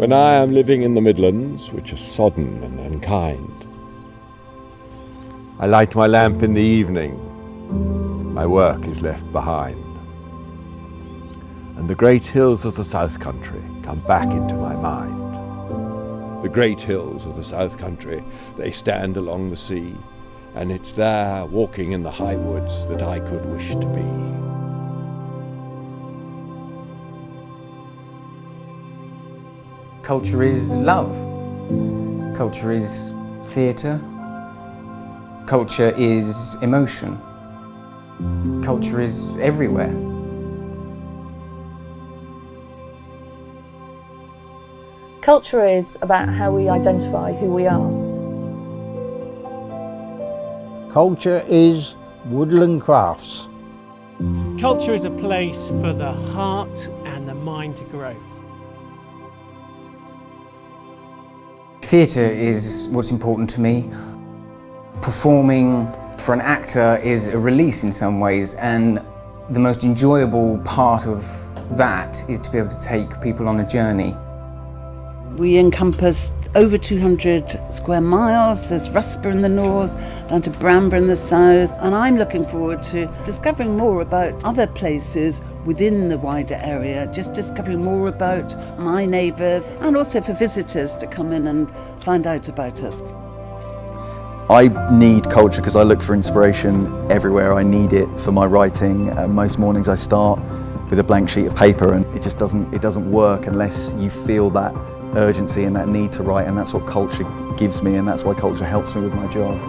when I am living in the Midlands, which are sodden and unkind. I light my lamp in the evening, my work is left behind. And the great hills of the South Country come back into my mind. The great hills of the South Country, they stand along the sea, and it's there, walking in the high woods, that I could wish to be. Culture is love. Culture is theatre. Culture is emotion. Culture is everywhere. Culture is about how we identify who we are. Culture is woodland crafts. Culture is a place for the heart and the mind to grow. Theatre is what's important to me. Performing for an actor is a release in some ways, and the most enjoyable part of that is to be able to take people on a journey. We encompass over 200 square miles. There's Rusper in the north, down to Bramber in the south, and I'm looking forward to discovering more about other places within the wider area, just discovering more about my neighbours, and also for visitors to come in and find out about us. I need culture because I look for inspiration everywhere. I need it for my writing. Most mornings I start with a blank sheet of paper, and it just doesn't work unless you feel that urgency and that need to write, and that's what culture gives me, and that's why culture helps me with my job.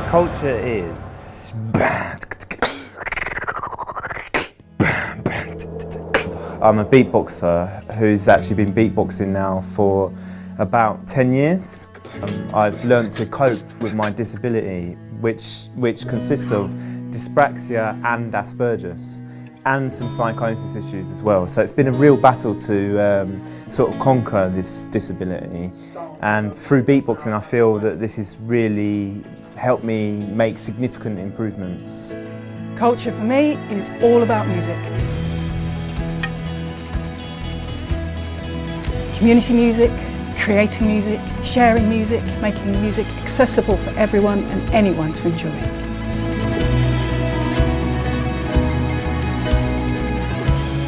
Culture is I'm a beatboxer who's actually been beatboxing now for about 10 years. I've learned to cope with my disability, which consists of dyspraxia and Asperger's, and some psychosis issues as well. So it's been a real battle to sort of conquer this disability. And through beatboxing, I feel that this has really helped me make significant improvements. Culture for me is all about music. Community music, creating music, sharing music, making music accessible for everyone and anyone to enjoy.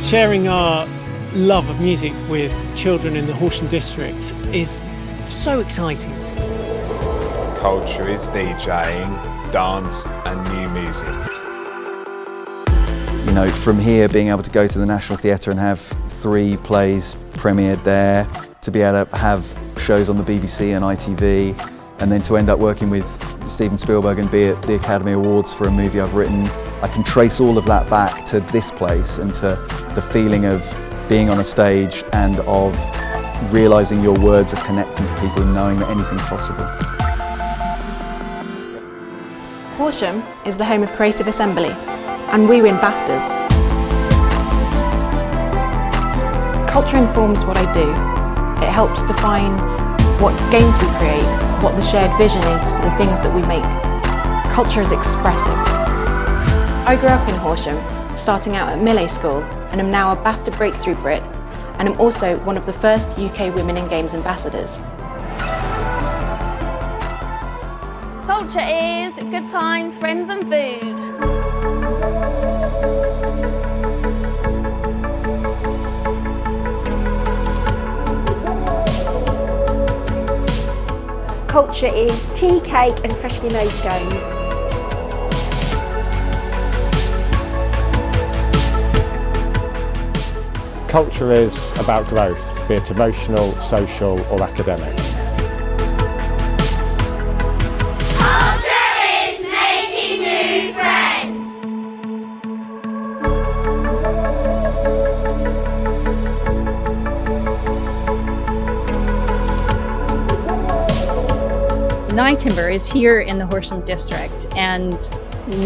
Sharing our love of music with children in the Horsham district is so exciting. Culture is DJing, dance and new music. You know, from here being able to go to the National Theatre and have 3 plays premiered there, to be able to have shows on the BBC and ITV, and then to end up working with Steven Spielberg and be at the Academy Awards for a movie I've written, I can trace all of that back to this place and to the feeling of being on a stage and of realising your words are connecting to people and knowing that anything's possible. Horsham is the home of Creative Assembly, and we win BAFTAs. Culture informs what I do. It helps define what games we create, what the shared vision is for the things that we make. Culture is expressive. I grew up in Horsham, starting out at Millay School, and am now a BAFTA Breakthrough Brit, and am also one of the first UK Women in Games ambassadors. Culture is good times, friends and food. Culture is tea, cake and freshly made scones. Culture is about growth, be it emotional, social or academic. Culture is making new friends. Nye Timber is here in the Horsham district, and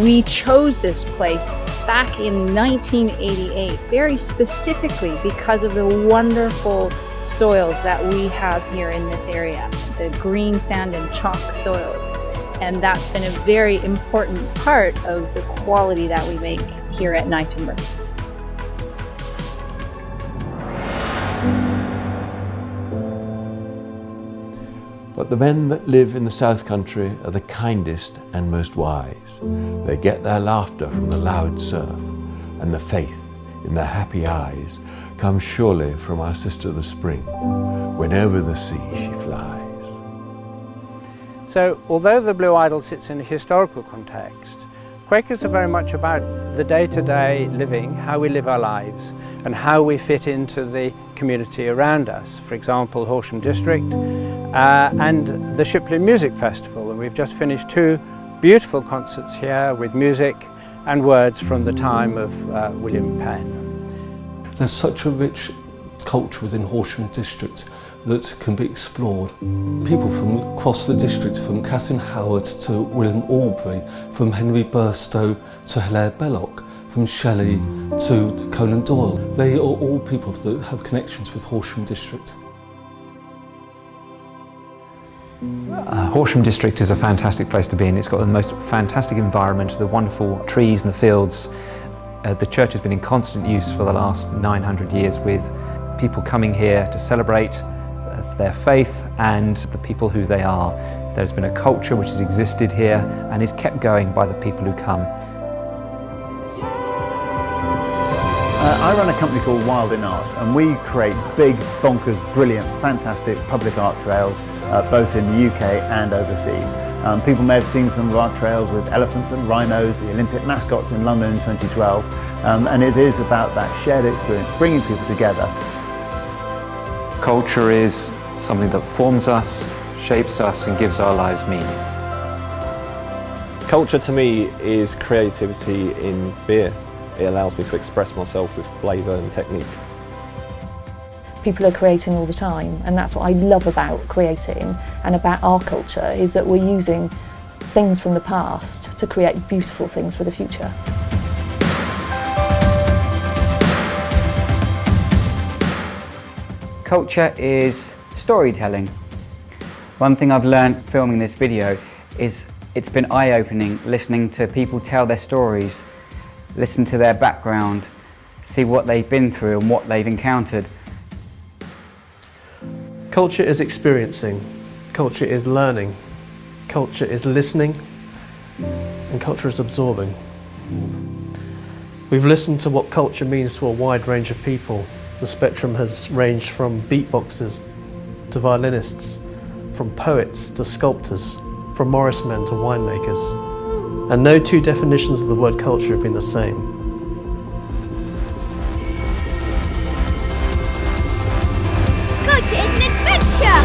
we chose this place back in 1988 very specifically because of the wonderful soils that we have here in this area. the green sand and chalk soils. And that's been a very important part of the quality that we make here at Knightonborough. But the men that live in the South Country are the kindest and most wise. They get their laughter from the loud surf, and the faith in their happy eyes comes surely from our sister the spring, when over the sea she flies. So, although the Blue Idol sits in a historical context, Quakers are very much about the day-to-day living, how we live our lives, and how we fit into the community around us. For example, Horsham District and the Shipley Music Festival. And we've just finished 2 beautiful concerts here with music and words from the time of William Penn. There's such a rich culture within Horsham District that can be explored. People from across the district, from Catherine Howard to William Aubrey, from Henry Burstow to Hilaire Belloc, from Shelley to Conan Doyle. They are all people that have connections with Horsham District. Horsham District is a fantastic place to be in. It's got the most fantastic environment, the wonderful trees and the fields. The church has been in constant use for the last 900 years with people coming here to celebrate their faith and the people who they are. There's been a culture which has existed here and is kept going by the people who come. I run a company called Wild in Art, and we create big, bonkers, brilliant, fantastic public art trails, both in the UK and overseas. People may have seen some of our trails with elephants and rhinos, the Olympic mascots in London in 2012, and it is about that shared experience, bringing people together. Culture is something that forms us, shapes us and gives our lives meaning. Culture to me is creativity in beer. It allows me to express myself with flavour and technique. People are creating all the time, and that's what I love about creating and about our culture, is that we're using things from the past to create beautiful things for the future. Culture is storytelling. One thing I've learned filming this video is it's been eye-opening listening to people tell their stories, listen to their background, see what they've been through and what they've encountered. Culture is experiencing, culture is learning, culture is listening, and culture is absorbing. We've listened to what culture means to a wide range of people. The spectrum has ranged from beatboxers to violinists, from poets to sculptors, from Morris men to winemakers. And no 2 definitions of the word culture have been the same. Culture is an adventure!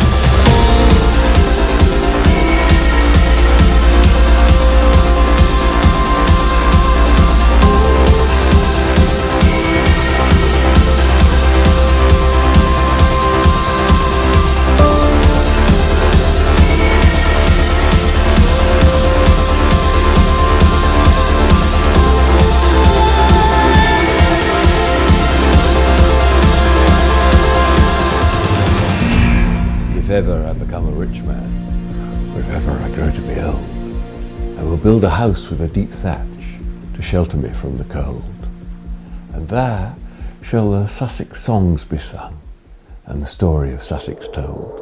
If ever I become a rich man, or if ever I grow to be old, I will build a house with a deep thatch to shelter me from the cold. And there shall the Sussex songs be sung, and the story of Sussex told.